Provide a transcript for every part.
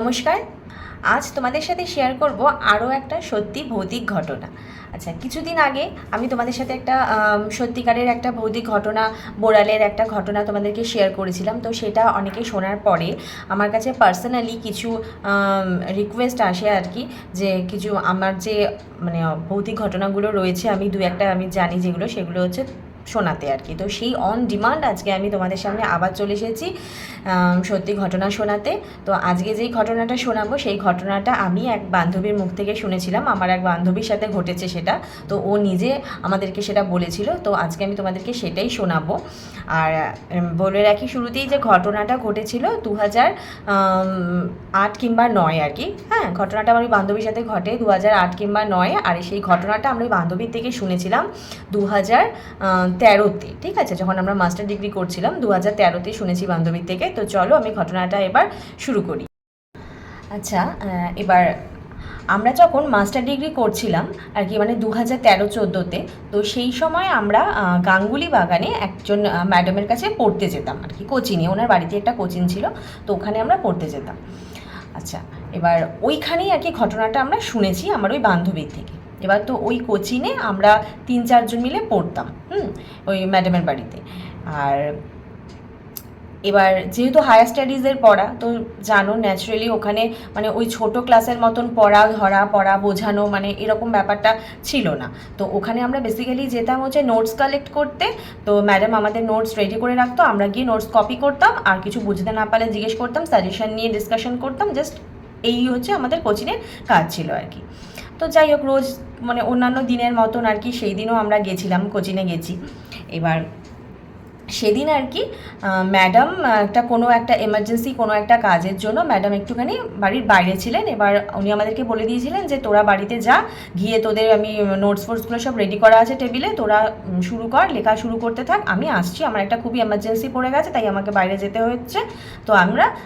নমস্কার। আজ তোমাদের সাথে শেয়ার করব আরও একটা সত্যি ভৌতিক ঘটনা। আচ্ছা, কিছুদিন আগে আমি তোমাদের সাথে একটা সত্যিকারের একটা ভৌতিক ঘটনা, বোড়ালের একটা ঘটনা তোমাদেরকে শেয়ার করেছিলাম। তো সেটা অনেকে শোনার পরে আমার কাছে পার্সোনালি কিছু রিকোয়েস্ট আসে আর কি, যে কিছু আমার যে মানে ভৌতিক ঘটনাগুলো রয়েছে আমি দু একটা আমি জানি যেগুলো, সেগুলো হচ্ছে শোনাতে আর কি। তো সেই অন ডিমান্ড আজকে আমি তোমাদের সামনে আবার চলে এসেছি সত্যি ঘটনা শোনাতে। তো আজকে যেই ঘটনাটা শোনাবো সেই ঘটনাটা আমি এক বান্ধবীর মুখ থেকে শুনেছিলাম। আমার এক বান্ধবীর সাথে ঘটেছে সেটা। তো ও নিজে আমাদেরকে সেটা বলেছিল। তো আজকে আমি তোমাদেরকে সেটাই শোনাবো। আর বলে রাখি শুরুতেই যে ঘটনাটা ঘটেছিল 2008 কিংবা 9 আর কি। হ্যাঁ, ঘটনাটা আমার বান্ধবীর সাথে ঘটে 2008 কিংবা 9। আর সেই ঘটনাটা আমরা বান্ধবীর থেকে শুনেছিলাম 2013-তে। ঠিক আছে, যখন আমরা মাস্টার ডিগ্রি করছিলাম 2013-তে শুনেছি বান্ধবীর থেকে। তো চলো আমি ঘটনাটা এবার শুরু করি। আচ্ছা, এবার আমরা যখন মাস্টার ডিগ্রি করছিলাম আর কি, মানে 2013-14-তে, তো সেই সময় আমরা গাঙ্গুলি বাগানে একজন ম্যাডামের কাছে পড়তে যেতাম আর কি, কোচিংয়ে। ওনার বাড়িতে একটা কোচিং ছিল, তো ওখানে আমরা পড়তে যেতাম। আচ্ছা, এবার ওইখানেই আর কি ঘটনাটা আমরা শুনেছি আমার ওই বান্ধবীর থেকে। এবার তো ওই কোচিংয়ে আমরা 3-4 জন মিলে পড়তাম ওই ম্যাডামের বাড়িতে। আর এবার যেহেতু হায়ার স্টাডিজের পড়া, তো জানো ন্যাচারালি ওখানে মানে ওই ছোটো ক্লাসের মতন পড়া ধরা, পড়া বোঝানো, মানে এরকম ব্যাপারটা ছিল না। তো ওখানে আমরা বেসিক্যালি যেতাম হচ্ছে নোটস কালেক্ট করতে। তো ম্যাডাম আমাদের নোটস রেডি করে রাখতো, আমরা গিয়ে নোটস কপি করতাম, আর কিছু বুঝতে না পারলে জিজ্ঞেস করতাম, সাজেশন নিয়ে ডিসকাশন করতাম। জাস্ট এই হচ্ছে আমাদের কোচিংয়ের কাজ ছিল আর কি। তো যাই হোক, রোজ মানে অন্যান্য দিনের মতন আর কি সেই দিনও আমরা গেছিলাম, কোচিংয়ে গেছি। এবার সেদিন আর কি ম্যাডাম কোনো একটা এমার্জেন্সি কোনো একটা কাজের জন্য ম্যাডাম একটুখানি বাড়ির বাইরে ছিলেন। এবার উনি আমাদেরকে বলে দিয়েছিলেন যে তোরা বাড়িতে যা, গিয়ে তোদের আমি নোটস ফোটসগুলো সব রেডি করা আছে টেবিলে, তোরা শুরু কর, লেখা শুরু করতে থাক, আমি আসছি, আমার একটা খুবই এমার্জেন্সি পড়ে গেছে তাই আমাকে বাইরে যেতে হচ্ছে। তো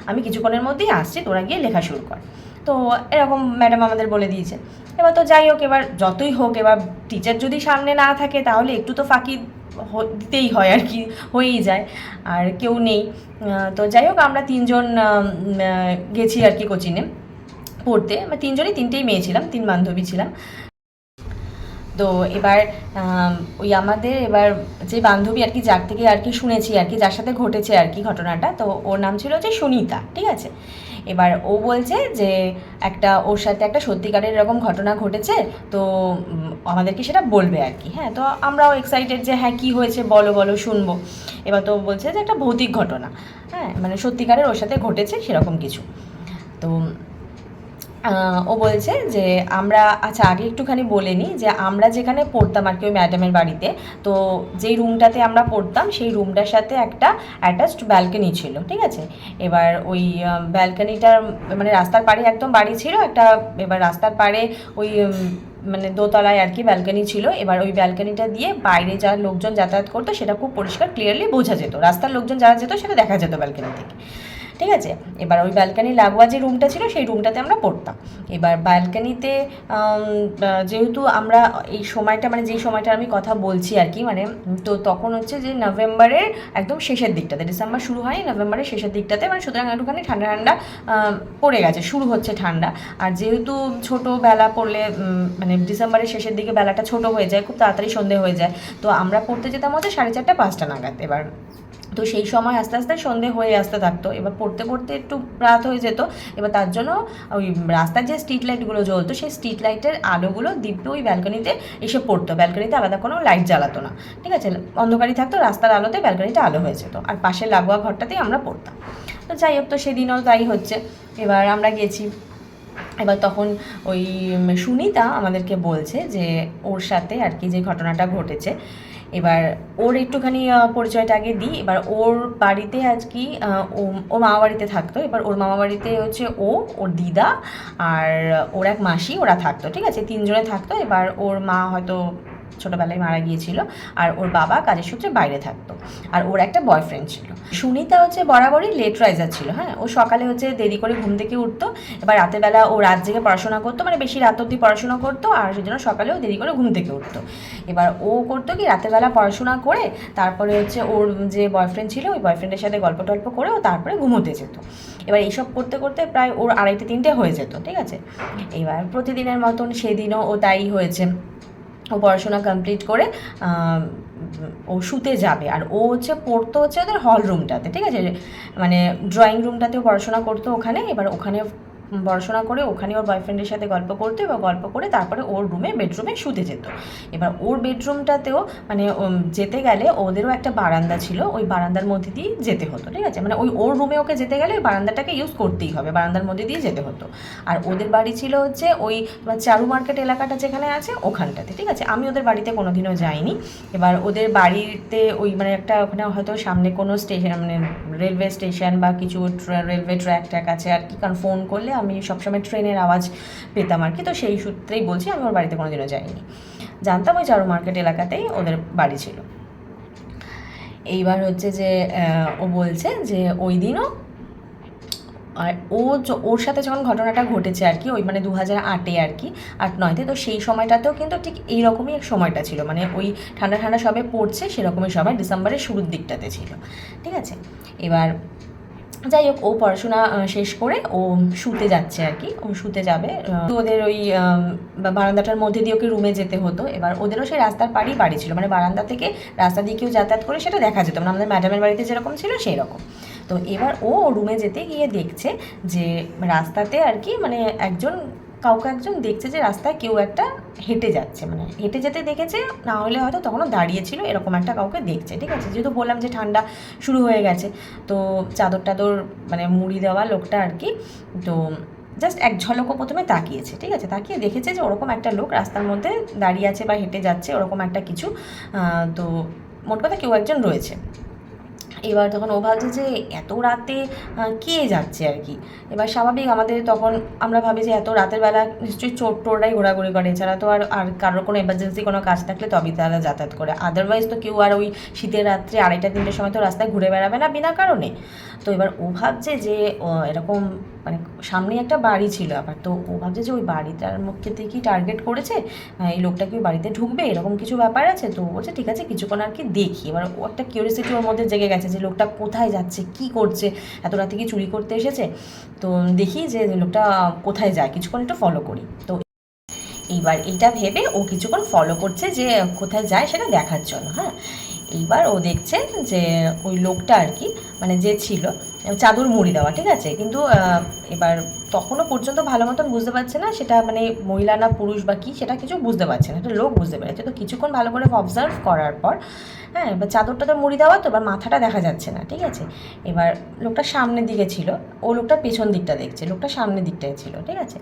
আমি কিছুক্ষণের মধ্যেই আসছি, তোরা গিয়ে লেখা শুরু কর। তো এরকম ম্যাডাম আমাদের বলে দিয়েছে। এবার তো যাই হোক, এবার যতই হোক, এবার টিচার যদি সামনে না থাকে তাহলে একটু তো ফাঁকি দিতেই হয় আর কি, হয়েই যায়, আর কেউ নেই। তো যাই হোক, আমরা 3 জন গেছি আর কি কোচিংয়ে পড়তে। আমরা 3জনই, 3টেই মেয়ে ছিলাম, 3 বান্ধবী ছিলাম। তো এবার ওই আমাদের এবার যে বান্ধবী আর কি, যার থেকে আর কি শুনেছি আর কি, যার সাথে ঘটেছে আর কি ঘটনাটা, তো ওর নাম ছিল যে সুনিতা। ঠিক আছে, এবার ও বলছে যে ওর সাথে একটা সত্যিকারের এরকম ঘটনা ঘটেছে, তো আমাদেরকে সেটা বলবে আর কি। হ্যাঁ, তো আমরাও এক্সাইটেড যে হ্যাঁ কী হয়েছে, বলো বলো শুনবো। এবার তো বলছে যে একটা ভৌতিক ঘটনা, হ্যাঁ মানে সত্যিকারের ওর সাথে ঘটেছে সেরকম কিছু। তো ও বলছে যে আমরা, আচ্ছা আগে একটুখানি বলে নিই যে আমরা যেখানে পড়তাম আর কি ওই ম্যাডামের বাড়িতে, তো যেই রুমটাতে আমরা পড়তাম সেই রুমটার সাথে একটা অ্যাটাচড ব্যালকনি ছিল। ঠিক আছে, এবার ওই ব্যালকনিটার মানে রাস্তার পাড়ে একদম বাড়ি ছিল একটা। এবার রাস্তার পাড়ে ওই মানে দোতলায় আর কি ব্যালকনি ছিল। এবার ওই ব্যালকনিটা দিয়ে বাইরে যা লোকজন যাতায়াত করতো সেটা খুব পরিষ্কার ক্লিয়ারলি বোঝা যেত, রাস্তার লোকজন যারা যেত সেটা দেখা যেত ব্যালকনি থেকে। ঠিক আছে, এবার ওই ব্যালকনি লাগোয়া যে রুমটা ছিল সেই রুমটাতে আমরা পড়তাম। এবার ব্যালকনিতে যেহেতু আমরা এই সময়টা, মানে যেই সময়টার আমি কথা বলছি আর কি, মানে তো তখন হচ্ছে যে নভেম্বরের একদম শেষের দিকটাতে, ডিসেম্বর শুরু হয়নি, নভেম্বরের শেষের দিকটাতে, মানে সুতরাং একটুখানি ঠান্ডা ঠান্ডা পড়ে গেছে, শুরু হচ্ছে ঠান্ডা। আর যেহেতু ছোটো বেলা পড়লে মানে ডিসেম্বরের শেষের দিকে বেলাটা ছোট হয়ে যায়, খুব তাড়াতাড়ি সন্ধে হয়ে যায়। তো আমরা পড়তে যেতাম হচ্ছে 4:30-5টা নাগাদ। এবার তো সেই সময় আস্তে আস্তে সন্ধে হয়ে আসতে থাকতো। এবার পড়তে পড়তে একটু রাত হয়ে যেত। এবার তার জন্য ওই রাস্তার যে স্ট্রিট লাইটগুলো জ্বলতো সেই স্ট্রিট লাইটের আলোগুলো দিব্য ওই ব্যালকনিতে এসে পড়তো। ব্যালকনিতে আলাদা কোনো লাইট জ্বালাতো না, ঠিক আছে, অন্ধকারই থাকতো, রাস্তার আলোতে ব্যালকনিটা আলো হয়ে যেত। আর পাশের লাগোয়া ঘরটাতেই আমরা পড়তাম। তো যাই হোক, তো সেদিনও তাই হচ্ছে। এবার আমরা গেছি। এবার তখন ওই সুনিতা আমাদেরকে বলছে যে ওর সাথে আর কি যে ঘটনাটা ঘটেছে। এবার ওর একটুখানি পরিচয়টা আগে দিই। এবার ওর বাড়িতে আজ কি ওর মামা বাড়িতে থাকতো। এবার ওর মামা বাড়িতে হচ্ছে ওর দিদা আর ওর এক মাসি, ওরা থাকতো। ঠিক আছে, 3জনে থাকতো। এবার ওর মা হয়তো ছোটোবেলায় মারা গিয়েছিল, আর ওর বাবা কাজের সূত্রে বাইরে থাকতো, আর ওর একটা বয়ফ্রেন্ড ছিল। সুনিতা হচ্ছে বরাবরই লেট রাইজার ছিল। হ্যাঁ, ও সকালে হচ্ছে দেরি করে ঘুম থেকে উঠতো, এবার রাতের বেলা ও রাত জেগে পড়াশোনা করতো, মানে বেশি রাত অবধি পড়াশোনা করতো, আর সেই জন্য সকালেও দেরি করে ঘুম থেকে উঠতো। এবার ও করতো কি, রাতের বেলা পড়াশোনা করে তারপরে হচ্ছে ওর যে বয়ফ্রেন্ড ছিল ওই বয়ফ্রেন্ডের সাথে গল্প টল্প করে ও তারপরে ঘুমোতে যেত। এবার এইসব করতে করতে প্রায় ওর 2:30-3টে হয়ে যেত, ঠিক আছে। এবার প্রতিদিনের মতন সেদিনও ও তাই হয়েছে। ও পড়াশোনা কমপ্লিট করে ও শুতে যাবে, আর ও হচ্ছে পড়তো হচ্ছে ওদের হল রুমটাতে, ঠিক আছে, মানে ড্রয়িং রুমটাতেও পড়াশোনা করতো ওখানে। এবার ওখানে পড়াশোনা করে ওখানে ওর বয়ফ্রেন্ডের সাথে গল্প করতো, এবার গল্প করে তারপরে ওর বেডরুমে শুতে যেত। এবার ওর বেডরুমটাতেও মানে যেতে গেলে ওদেরও একটা বারান্দা ছিল, ওই বারান্দার মধ্যে দিয়ে যেতে হতো, ঠিক আছে, মানে ওর রুমে ওকে যেতে গেলে ওই বারান্দাটাকে ইউজ করতেই হবে, বারান্দার মধ্যে দিয়ে যেতে হতো। আর ওদের বাড়ি ছিল হচ্ছে ওই চারু মার্কেট এলাকাটা যেখানে আছে ওখানটাতে, ঠিক আছে। আমি ওদের বাড়িতে কোনোদিনও যাইনি। এবার ওদের বাড়িতে ওই মানে একটা ওখানে হয়তো সামনে কোনো স্টেশন, মানে রেলওয়ে স্টেশন বা কিছু রেলওয়ে ট্র্যাক আছে আর কি, কারণ ফোন করলে আমি সবসময় ট্রেনের আওয়াজ পেতাম আর কি, তো সেই সূত্রেই বলছি, আমি ওর বাড়িতে কোনোদিনও যাইনি। জানতাম ওই চারু মার্কেট এলাকাতেই ওদের বাড়ি ছিল। এইবার হচ্ছে যে ও বলছে যে ওই দিনও, আর ওর সাথে যখন ঘটনাটা ঘটেছে আর কি, ওই মানে 2008-এ আর কি, 2008-9-তে, তো সেই সময়টাতেও কিন্তু ঠিক এইরকমই এক সময়টা ছিল, মানে ওই ঠান্ডা ঠান্ডা সবে পড়ছে সেরকমই সময়, ডিসেম্বরের শুরুর দিকটাতে ছিল, ঠিক আছে। এবার যাই হোক, ও পড়াশোনা শেষ করে ও শুতে যাচ্ছে আর কি, ও শুতে যাবে, তো ওদের ওই বারান্দাটার মধ্যে দিয়ে ওকে রুমে যেতে হতো। এবার ওদেরও সেই রাস্তার পাড়েই বাড়ি ছিল, মানে বারান্দা থেকে রাস্তা দিয়ে কেউ যাতায়াত করে সেটা দেখা যেত, মানে আমাদের ম্যাডামের বাড়িতে যেরকম ছিল সেই রকম। তো এবার ও রুমে যেতে গিয়ে দেখছে যে রাস্তাতে আর কি, মানে কাউকে একজন দেখছে যে রাস্তায় কেউ একটা হেঁটে যাচ্ছে, মানে হেঁটে যেতে দেখেছে, না হলে হয়তো তখনও দাঁড়িয়েছিল, এরকম একটা কাউকে দেখছে, ঠিক আছে। যেহেতু বললাম যে ঠান্ডা শুরু হয়ে গেছে, তো চাদর টাদর মানে মুড়ি দেওয়া লোকটা আর কি, তো জাস্ট এক ঝলকও প্রথমে তাকিয়েছে, ঠিক আছে, তাকিয়ে দেখেছে যে ওরকম একটা লোক রাস্তার মধ্যে দাঁড়িয়ে আছে বা হেঁটে যাচ্ছে, ওরকম একটা কিছু, তো মোট কথা কেউ একজন রয়েছে। এবার তখন ও ভাবছে যে এত রাতে কে যাচ্ছে আর কি। এবার স্বাভাবিক আমাদের তখন আমরা ভাবি যে এত রাতের বেলা নিশ্চয়ই চোর টোররাই ঘোরাঘুরি করে, এছাড়া তো আর কারোর কোনো এমার্জেন্সি কোনো কাজ থাকলে তবেই তারা যাতায়াত করে, আদারওয়াইজ তো কেউ আর ওই শীতের রাত্রে 2:30-3টের সময় তো রাস্তায় ঘুরে বেড়াবে না বিনা কারণে। তো এবার ও ভাবছে যে এরকম মানে সামনে একটা বাড়ি ছিল আবার, তো ও ভাবছে যে ওই বাড়িটার মুখে থেকেই টার্গেট করেছে, এই লোকটা কি বাড়িতে ঢুকবে, এরকম কিছু ব্যাপার আছে। তো ও বলছে ঠিক আছে কিছুক্ষণ আর কি দেখি। এবার ও একটা কিউরিয়াসিটি ওর মধ্যে জেগে গেছে যে লোকটা কোথায় যাচ্ছে, কি করছে, এত রাতে কি চুরি করতে এসেছে, তো দেখি যে লোকটা কোথায় যায়, কিছুক্ষণ একটু ফলো করি। তো এইবার এইটা ভেবে ও কিছুক্ষণ ফলো করছে যে কোথায় যায় সেটা দেখার জন্য। হ্যাঁ, এইবার ও দেখছে যে ওই লোকটা আর কি, মানে যে ছিল চাদর মুড়ি দেওয়া, ঠিক আছে, কিন্তু এবার তখনও পর্যন্ত ভালো মতন বুঝতে পারছে না সেটা মানে মহিলা না পুরুষ বা কী সেটা কিছু বুঝতে পারছে না, একটা লোক বুঝতে পেরেছে। তো কিছুক্ষণ ভালো করে অবজার্ভ করার পর হ্যাঁ, এবার চাদরটা তো মুড়ি দেওয়া, তো এবার মাথাটা দেখা যাচ্ছে না, ঠিক আছে। এবার লোকটা সামনের দিকে ছিল, ও লোকটা পেছন দিকটা দেখছে, লোকটা সামনের দিকটায় ছিল, ঠিক আছে।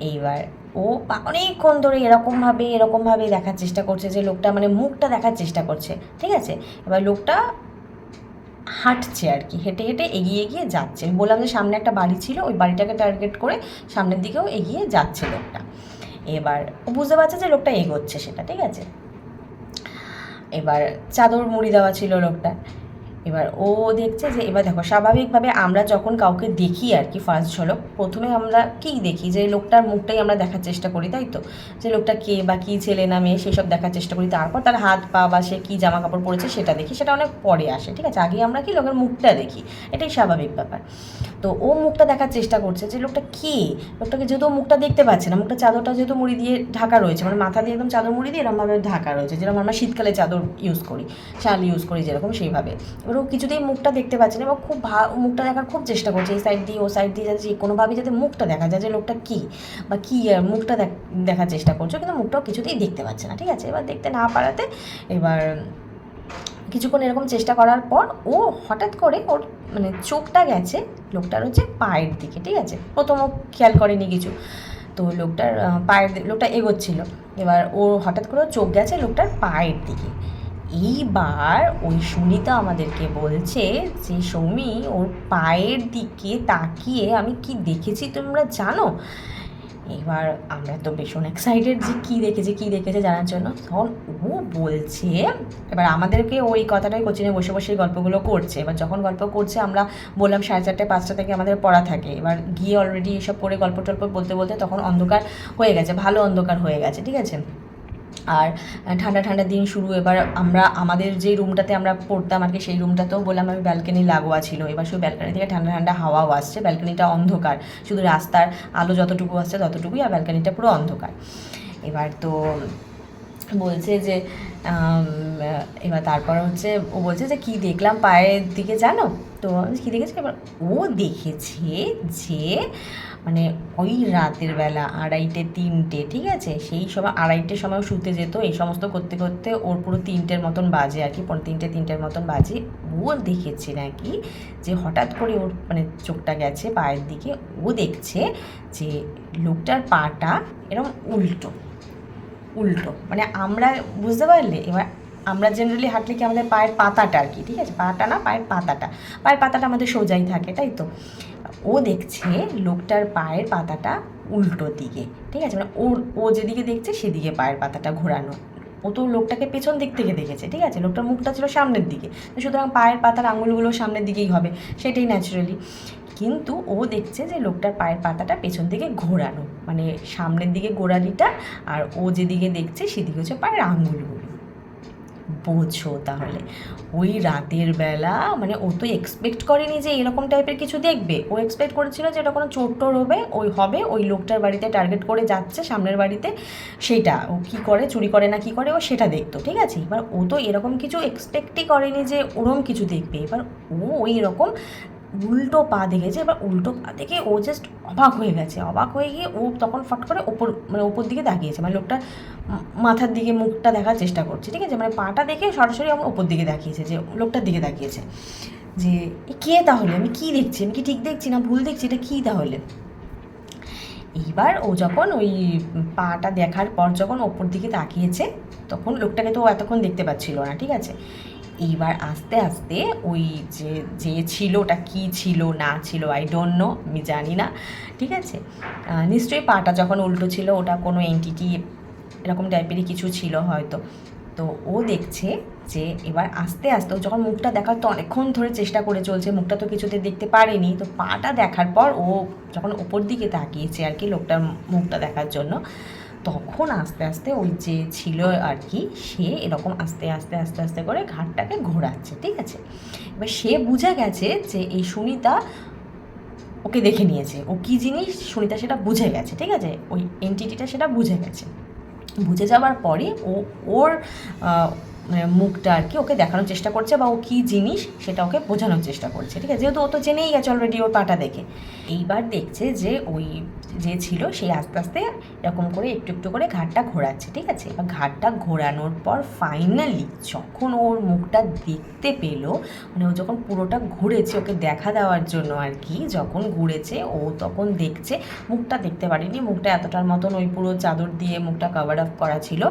এইবার ও অনেকক্ষণ ধরে এরকমভাবে দেখার চেষ্টা করছে যে লোকটা মানে মুখটা দেখার চেষ্টা করছে, ঠিক আছে। এবার লোকটা হাঁটছে আর কি, হেঁটে হেঁটে এগিয়ে এগিয়ে যাচ্ছে। বললাম যে সামনে একটা বাড়ি ছিল, ওই বাড়িটাকে টার্গেট করে সামনের দিকেও এগিয়ে যাচ্ছে লোকটা। এবার ও বুঝতে পারছে যে লোকটা এগোচ্ছে সেটা, ঠিক আছে। এবার চাদর মুড়ি দেওয়া ছিল লোকটা। এবার ও দেখছে যে, এবার দেখো স্বাভাবিকভাবে আমরা যখন কাউকে দেখি আর কি ফার্স্ট ঝলক, প্রথমে আমরা কী দেখি যে লোকটার মুখটাই আমরা দেখার চেষ্টা করি, তাই তো, যে লোকটা কে বা কী ছেলে না মেয়ে সেসব দেখার চেষ্টা করি, তারপর তার হাত পা বা সে কী জামা কাপড় পরেছে সেটা দেখি, সেটা অনেক পরে আসে, ঠিক আছে। আগে আমরা কি লোকের মুখটা দেখি, এটাই স্বাভাবিক ব্যাপার। তো ও মুখটা দেখার চেষ্টা করছে যে লোকটা কে, লোকটাকে যেহেতু মুখটা দেখতে পাচ্ছে না, মুখটা চাদরটা যেহেতু মুড়ি দিয়ে ঢাকা রয়েছে, মানে মাথা দিয়ে একদম চাদর মুড়ি দিয়ে এরকমভাবে ঢাকা রয়েছে, যেরকম আমরা শীতকালে চাদর ইউজ করি, শাল ইউজ করি যেরকম, সেইভাবে। এবার ও কিছুতেই মুখটা দেখতে পাচ্ছে না এবং খুব মুখটা দেখার খুব চেষ্টা করছে, এই সাইড দিয়ে ও সাইড দিয়ে যাচ্ছে, কোনোভাবে যাতে মুখটা দেখা যায় যে লোকটা কী বা কী মুখটা দেখার চেষ্টা করছে, কিন্তু মুখটাও কিছুতেই দেখতে পাচ্ছে না, ঠিক আছে। এবার দেখতে না পারাতে এবার কিছুক্ষণ এরকম চেষ্টা করার পর ও হঠাৎ করে ওর মানে চোখটা গেছে লোকটার হচ্ছে পায়ের দিকে, ঠিক আছে। প্রথম ও খেয়াল করেনি কিছু, তো লোকটার লোকটা এগোচ্ছিল, এবার ও হঠাৎ করে চোখ গেছে লোকটার পায়ের দিকে। এইবার ওই সুনিতা আমাদেরকে বলছে যে সৌমি, ওর পায়ের দিকে তাকিয়ে আমি কি দেখেছি তোমরা জানো? এবার আমরা তো ভীষণ এক্সাইটেড যে কী দেখেছে জানার জন্য। তখন ও বলছে, এবার আমাদেরকে ওই কথাটাই কোচিনে বসে বসে এই গল্পগুলো করছে। এবার যখন গল্প করছে আমরা বললাম 4:30 5টা থেকে আমাদের পড়া থাকে। এবার গিয়ে অলরেডি এসব করে গল্প টল্প বলতে বলতে তখন অন্ধকার হয়ে গেছে, ভালো অন্ধকার হয়ে গেছে, ঠিক আছে। আর ঠান্ডা ঠান্ডা দিন শুরু। এবার আমরা আমাদের যে রুমটাতে আমরা পড়তাম আর কি, সেই রুমটাতেও বললাম আমি ব্যালকনি লাগোয়া ছিল। এবার শুধু ব্যালকনি থেকে ঠান্ডা ঠান্ডা হাওয়াও আসছে, ব্যালকনিটা অন্ধকার, শুধু রাস্তার আলো যতটুকু আসছে ততটুকুই, আর ব্যালকনিটা পুরো অন্ধকার। এবার তো বলছে যে এবার তারপর হচ্ছে ও বলছে যে কী দেখলাম পায়ের দিকে জানো তো, কী দেখেছি। এবার ও দেখেছে যে মানে ওই রাতের বেলা 2:30 3টে, ঠিক আছে, সেই সময় 2:30 সময় শুতে যেত। এই সমস্ত করতে করতে ওর পুরো 3টের মতন বাজে আর কি, 3:30 মতন বাজে। ও দেখেছে নাকি যে হঠাৎ করে ওর মানে চোখটা গেছে পায়ের দিকে, ও দেখছে যে লোকটার পাটা এরকম উল্টো উল্টো, মানে আমরা বুঝতে পারলে। এবার আমরা জেনারেলি হাঁটলে কি আমাদের পায়ের পাতাটা আর কি, ঠিক আছে, পাটা না পায়ের পাতাটা আমাদের সোজাই থাকে, তাই তো। ও দেখছে লোকটার পায়ের পাতাটা উল্টো দিকে, ঠিক আছে, মানে ও যেদিকে দেখছে সেদিকে পায়ের পাতাটা ঘোরানো। ও তো লোকটাকে পেছন দিক থেকে দেখেছে, ঠিক আছে, লোকটার মুখটা ছিল সামনের দিকে, সুতরাং পায়ের পাতার আঙুলগুলো সামনের দিকেই হবে, সেটাই ন্যাচারালি। কিন্তু ও দেখছে যে লোকটার পায়ের পাতাটা পেছন দিকে ঘোরানো, মানে সামনের দিকে গোড়ালিটা, আর ও যেদিকে দেখছে সেদিকে হচ্ছে পায়ের আঙুলগুলো। বোঝো তাহলে ওই রাতের বেলা মানে ও তো এক্সপেক্ট করেনি যে এরকম টাইপের কিছু দেখবে। ও এক্সপেক্ট করেছিল যে এটা কোনো চোর টোর হবে ওই লোকটার বাড়িতে টার্গেট করে যাচ্ছে সামনের বাড়িতে, সেইটা ও কী করে, চুরি করে না কী করে ও সেটা দেখতো, ঠিক আছে। এবার ও তো এরকম কিছু এক্সপেক্টই করেনি যে ওরম কিছু দেখবে। এবার ও ওই রকম উল্টো পা দেখেছে। এবার উল্টো পা দেখে ও জাস্ট অবাক হয়ে গেছে। অবাক হয়ে গিয়ে ও তখন ফট করে ওপর দিকে তাকিয়েছে, মানে লোকটা মাথার দিকে মুখটা দেখার চেষ্টা করছে, ঠিক আছে, মানে পাটা দেখে সরাসরি আমার ওপর দিকে তাকিয়েছে, যে লোকটার দিকে তাকিয়েছে যে কে তাহলে, আমি কি দেখছি, আমি কি ঠিক দেখছি না ভুল দেখছি, এটা কী তাহলে। এইবার ও যখন ওই পাটা দেখার পর যখন ওপর দিকে তাকিয়েছে, তখন লোকটাকে তো ও এতক্ষণ দেখতে পাচ্ছিল না, ঠিক আছে। এইবার আস্তে আস্তে ওই যে ছিল ওটা কী ছিল না ছিল আই ডোন্ট নো, আমি জানি না, ঠিক আছে। নিশ্চয়ই পাটা যখন উল্টো ছিল ওটা কোনো এন্টিটি এরকম টাইপেরই কিছু ছিল হয়তো। তো ও দেখছে যে এবার আস্তে আস্তে ও যখন মুখটা দেখার তো অনেকক্ষণ ধরে চেষ্টা করে চলছে, মুখটা তো কিছুতে দেখতে পারেনি, তো পাটা দেখার পর ও যখন ওপর দিকে তাকিয়েছে আর কি লোকটার মুখটা দেখার জন্য, তখন আস্তে আস্তে ওই যে ছিল আর কি সে এরকম আস্তে আস্তে আস্তে আস্তে করে ঘাটটাকে ঘোরাচ্ছে, ঠিক আছে। এবার সে বুঝে গেছে যে এই সুনিতা ওকে দেখে নিয়েছে, ও কী জিনিস সুনিতা সেটা বুঝে গেছে, ঠিক আছে, ওই এন্টিটিটা সেটা বুঝে গেছে। বুঝে যাওয়ার পরে ওর মানে মুখটা আর কি ওকে দেখানোর চেষ্টা করছে, বা ও কী জিনিস সেটা ওকে বোঝানোর চেষ্টা করছে, ঠিক আছে, যেহেতু ও তো জেনেই গেছে অলরেডি ওর পাটা দেখে। এইবার দেখছে যে ওই যে ছিল সেই আস্তে আস্তে এরকম করে একটু একটু করে ঘাটটা ঘোরাচ্ছে, ঠিক আছে। এবার ঘাটটা ঘোরানোর পর ফাইনালি যখন ওর মুখটা দেখতে পেলো, মানে ও যখন পুরোটা ঘুরেছে ওকে দেখা দেওয়ার জন্য আর কি, যখন ঘুরেছে ও তখন দেখছে, মুখটা দেখতে পারেনি, মুখটা এতটার মতন ওই পুরো চাদর দিয়ে মুখটা কভার আপ করা ছিল,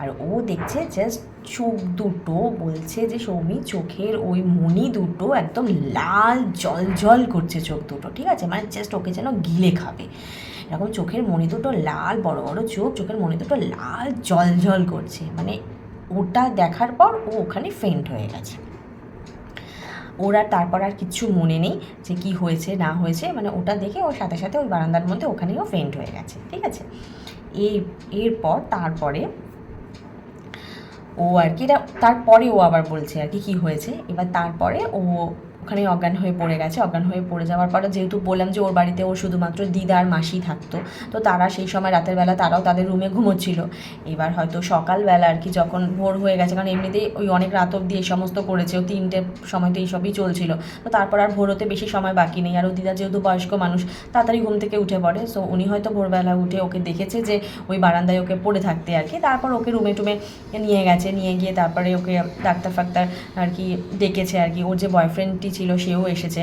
আর ও দেখছে জাস্ট চোখ দুটো, বলছে যে সৌমি চোখের ওই মণি দুটো একদম লাল জল জল করছে চোখ দুটো, ঠিক আছে, মানে জাস্ট ওকে যেন গিলে খাবে এরকম চোখের মণি দুটো লাল, বড় বড় চোখ, চোখের মণি দুটো লাল জল জল করছে। মানে ওটা দেখার পর ও ওখানে ফেন্ট হয়ে গেছে। ওর আর তারপর আর কিচ্ছু মনে নেই যে কি হয়েছে না হয়েছে, মানে ওটা দেখে ওর সাথে সাথে ওই বারান্দার মধ্যে ওখানেও ফেন্ট হয়ে গেছে, ঠিক আছে। এরপর তারপরে ও আর কি তারপরে ও আবার বলছে আর কি কী হয়েছে। এবার তারপরে ও ওখানে অজ্ঞান হয়ে পড়ে গেছে। অজ্ঞান হয়ে পড়ে যাওয়ার পরে যেহেতু বললাম যে ওর বাড়িতে ওর শুধুমাত্র দিদা আর মাসি থাকতো, তো তারা সেই সময় রাতের বেলা তারাও তাদের রুমে ঘুমোচ্ছিল। এবার হয়তো সকালবেলা আর কি যখন ভোর হয়ে গেছে, কারণ এমনিতেই ওই অনেক রাত অবধি এই সমস্ত করেছে, ও 3টের সময় তো এইসবই চলছিল, তো তারপর আর ভোর হতে বেশি সময় বাকি নেই। আর ও দিদা যেহেতু বয়স্ক মানুষ তাড়াতাড়ি ঘুম থেকে উঠে পড়ে, সো উনি হয়তো ভোরবেলা উঠে ওকে দেখেছে যে ওই বারান্দায় ওকে পড়ে থাকতে আর কি, তারপর ওকে রুমে টুমে নিয়ে গেছে, নিয়ে গিয়ে তারপরে ওকে ডাক্তার ফাক্তার আর কি ডেকেছে আর কি। ওর যে বয়ফ্রেন্ডটি ছিল সেও এসেছে।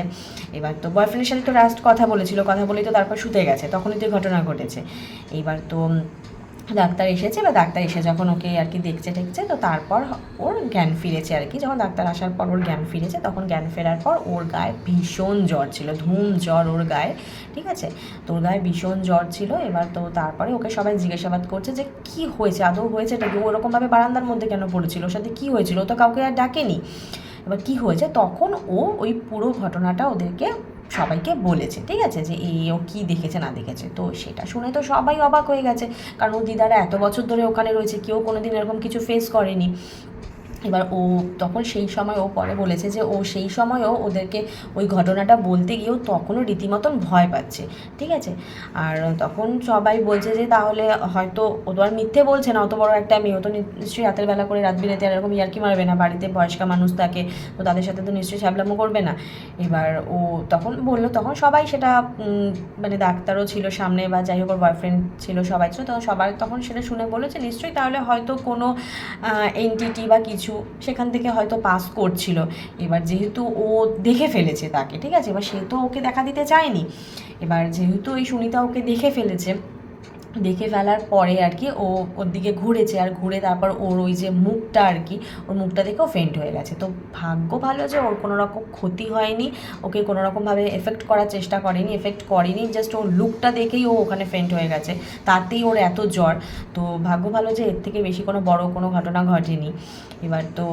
এবার তো বয়ফ্রেন্ডের সাথে তো লাস্ট কথা বলেছিল, কথা বলেই তো তারপর শুতে গেছে, তখনই তো ঘটনা ঘটেছে। এইবার তো ডাক্তার এসেছে, বা ডাক্তার এসে যখন ওকে আর কি দেখছে টেকছে, তো তারপর ওর জ্ঞান ফিরেছে আর কি। যখন ডাক্তার আসার পর ওর জ্ঞান ফিরেছে, তখন জ্ঞান ফেরার পর ওর গায়ে ভীষণ জ্বর ছিল, ধুম জ্বর ওর গায়ে, ঠিক আছে। তো ওর গায়ে ভীষণ জ্বর ছিল। এবার তো তারপরে ওকে সবাই জিজ্ঞাসাবাদ করছে যে কী হয়েছে, আদৌ হয়েছেটা কি, ওরকমভাবে বারান্দার মধ্যে কেন পড়েছিল, ওর সাথে কী হয়েছিল, ও তো কাউকে আর ডাকেনি। এবার কী হয়েছে, তখন ও ওই পুরো ঘটনাটা ওদেরকে সবাইকে বলেছে, ঠিক আছে, যে ও কী দেখেছে না দেখেছে। তো সেটা শুনে তো সবাই অবাক হয়ে গেছে, কারণ ও দিদারা এত বছর ধরে ওখানে রয়েছে, কেউ কোনো দিন এরকম কিছু ফেস করেনি। এবার ও তখন সেই সময় ও পরে বলেছে যে ও সেই সময়ও ওদেরকে ওই ঘটনাটা বলতে গিয়েও তখনও রীতিমতন ভয় পাচ্ছে, ঠিক আছে। আর তখন সবাই বলছে যে তাহলে হয়তো ও তো আর মিথ্যে বলছে না, অত বড় একটা মেয়ে, ও তো নিশ্চয়ই রাতের বেলা করে রাত বিরেতে আর এরকম ইয়ার্কি মারবে না, বাড়িতে বয়স্ক মানুষ থাকে, তো তাদের সাথে তো নিশ্চয়ই ছ্যাবলামো করবে না। এবার ও তখন বললো, তখন সবাই সেটা মানে ডাক্তারও ছিল সামনে, বা যাই হোক ওর বয়ফ্রেন্ড ছিল, সবাই ছিল, তখন সবাই তখন সেটা শুনে বললো যে নিশ্চয়ই তাহলে হয়তো কোনো এনটিটি বা কিছু সেখান থেকে হয়তো পাস করছিল। এবার যেহেতু ও দেখে ফেলেছে তাকে, ঠিক আছে, এবার সে তো ওকে দেখা দিতে চায়নি। এবার যেহেতু ওই সুনিতা ওকে দেখে ফেলেছে, দেখে ফেলার পরে আর কি ও ওর দিকে ঘুরেছে, আর ঘুরে তারপর ওর ওই যে মুখটা আর কি, ওর মুখটা দেখেও ফেন্ট হয়ে গেছে। তো ভাগ্য ভালো যে ওর কোনো রকম ক্ষতি হয়নি, ওকে কোনো রকমভাবে এফেক্ট করার চেষ্টা করেনি, জাস্ট ওর লুকটা দেখেই ও ওখানে ফেন্ট হয়ে গেছে, তাতেই ওর এত জ্বর। তো ভাগ্য ভালো যে এর থেকে বেশি কোনো বড় কোনো ঘটনা ঘটেনি। এবার তো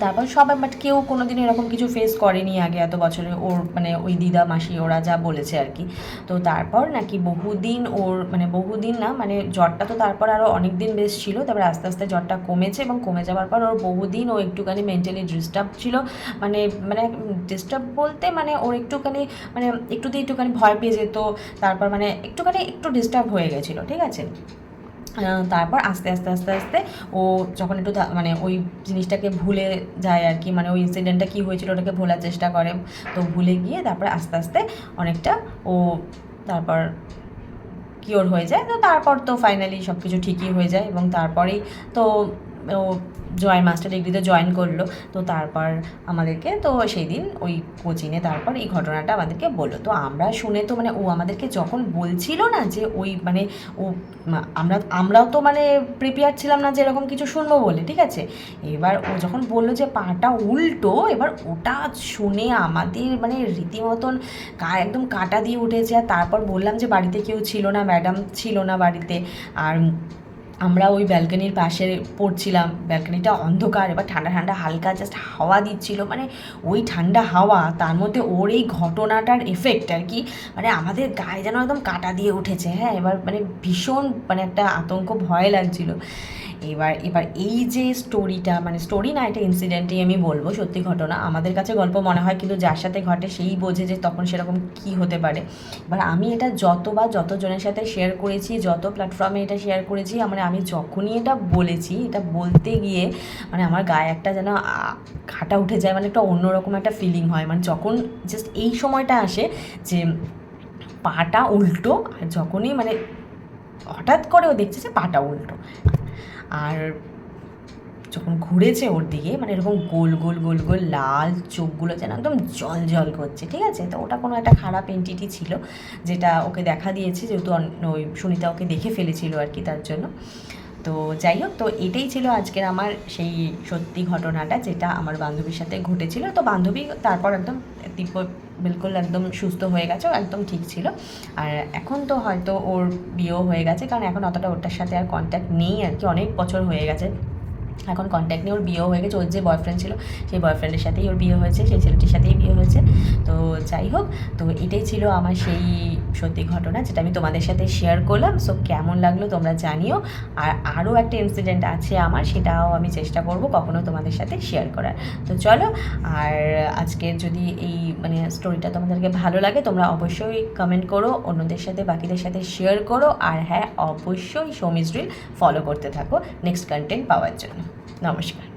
তারপর সবাই, বাট কেউ কোনো দিন এরকম কিছু ফেস করেনি আগে এত বছরে, ওর মানে ওই দিদা মাসি ওরা যা বলেছে আর কি। তো তারপর নাকি বহুদিন ওর মানে বহুদিন না, মানে জ্বরটা তো তারপর আরও অনেক দিন বেশ ছিল, তারপরে আস্তে আস্তে জ্বরটা কমেছে, এবং কমে যাওয়ার পর ওর বহুদিন ও একটুখানি মেন্টালি ডিস্টার্ব ছিল। মানে মানে ডিস্টার্ব বলতে মানে ওর একটুখানি একটুখানি ভয় পেয়ে যেত, তারপর মানে একটু ডিস্টার্ব হয়ে গেছিলো, ঠিক আছে। তারপর আস্তে আস্তে ও যখন একটু মানে ওই জিনিসটাকে ভুলে যায় আর কি, মানে ওই ইনসিডেন্টটা কী হয়েছিল ওটাকে ভোলার চেষ্টা করে। তো ভুলে গিয়ে তারপর আস্তে আস্তে অনেকটা ও তারপর কিওর হয়ে যায়। তো তারপর তো ফাইনালি সব কিছু ঠিকই হয়ে যায়, এবং তারপরেই তো ও মাস্টার ডিগ্রিতে জয়েন করলো। তো তারপর আমাদেরকে তো সেই দিন ওই কোচিংয়ে তারপর এই ঘটনাটা আমাদেরকে বললো। তো আমরা শুনে তো মানে ও আমাদেরকে যখন বলছিল না যে ওই মানে ও আমরাও তো মানে প্রিপেয়ার ছিলাম না যে এরকম কিছু শুনবো বলে, ঠিক আছে। এবার ও যখন বললো যে পাটা উল্টো, এবার ওটা শুনে আমাদের মানে রীতিমতন একদম কাটা দিয়ে উঠেছে। আর তারপর বললাম যে বাড়িতে কেউ ছিল না, ম্যাডাম ছিল না বাড়িতে, আর আমরা ওই ব্যালকনির পাশে পড়ছিলাম, ব্যালকনিটা অন্ধকার, এবার ঠান্ডা ঠান্ডা হালকা জাস্ট হাওয়া দিচ্ছিল, মানে ওই ঠান্ডা হাওয়া তার মধ্যে ওর এই ঘটনাটার এফেক্ট আর কি, মানে আমাদের গায়ে যেন একদম কাটা দিয়ে উঠেছে। হ্যাঁ, এবার মানে ভীষণ মানে একটা আতঙ্ক ভয় লাগছিল। এবার এই যে স্টোরিটা, মানে স্টোরি না, এটা ইনসিডেন্টই আমি বলবো, সত্যি ঘটনা, আমাদের কাছে গল্প মনে হয়, কিন্তু যার সাথে ঘটে সেই বোঝে যে তখন সেরকম কী হতে পারে। এবার আমি এটা যতজনের সাথে শেয়ার করেছি, যত প্ল্যাটফর্মে এটা শেয়ার করেছি, মানে আমি যখনই এটা বলেছি, এটা বলতে গিয়ে মানে আমার গায়ে একটা যেন কাঁটা উঠে যায়, মানে একটা অন্যরকম একটা ফিলিং হয়, মানে যখন জাস্ট এই সময়টা আসে যে পাটা উল্টো, আর যখনই মানে হঠাৎ করে ও দেখছে যে পাটা উল্টো, আর যখন ঘুরেছে ওর দিকে, মানে এরকম গোল গোল গোল গোল লাল চোখগুলো যেন একদম জল জল করছে, ঠিক আছে। তো ওটা কোনো একটা খারাপ এন্টিটি ছিল, যেটা ওকে দেখা দিয়েছে, যেহেতু ওই সুনিতা ওকে দেখে ফেলেছিল আর কি, তার জন্য। তো যাই হোক, তো এটাই ছিল আজকের আমার সেই সত্যি ঘটনাটা, যেটা আমার বান্ধবীর সাথে ঘটেছিল। তো বান্ধবী তারপর একদম বিলকুল একদম সুস্থ হয়ে গেছে, একদম ঠিক ছিল। আর এখন তো হয়তো ওর বিয়েও হয়ে গেছে, কারণ এখন অতটা ওটার সাথে আর কন্ট্যাক্ট নেই আর কি, অনেক বছর হয়ে গেছে এখন কন্ট্যাক্ট নিয়ে। ওর বিয়েও হয়ে গেছে, ওর যে বয়ফ্রেন্ড ছিল সেই বয়ফ্রেন্ডের সাথেই ওর বিয়ে হয়েছে, সেই ছেলেটির সাথেই বিয়ে হয়েছে। তো যাই হোক, তো এটাই ছিল আমার সেই সত্যি ঘটনা, যেটা আমি তোমাদের সাথে শেয়ার করলাম। সো কেমন লাগলো তোমরা জানিও। আর আরও একটা ইনসিডেন্ট আছে আমার, সেটাও আমি চেষ্টা করব কখনো তোমাদের সাথে শেয়ার করার। তো চলো, আর আজকের যদি এই মানে স্টোরিটা তোমাদেরকে ভালো লাগে, তোমরা অবশ্যই কমেন্ট করো, অন্যদের সাথে বাকিদের সাথে শেয়ার করো, আর হ্যাঁ, অবশ্যই সৌমিজ রিল ফলো করতে থাকো নেক্সট কন্টেন্ট পাওয়ার জন্য। নমস্কার।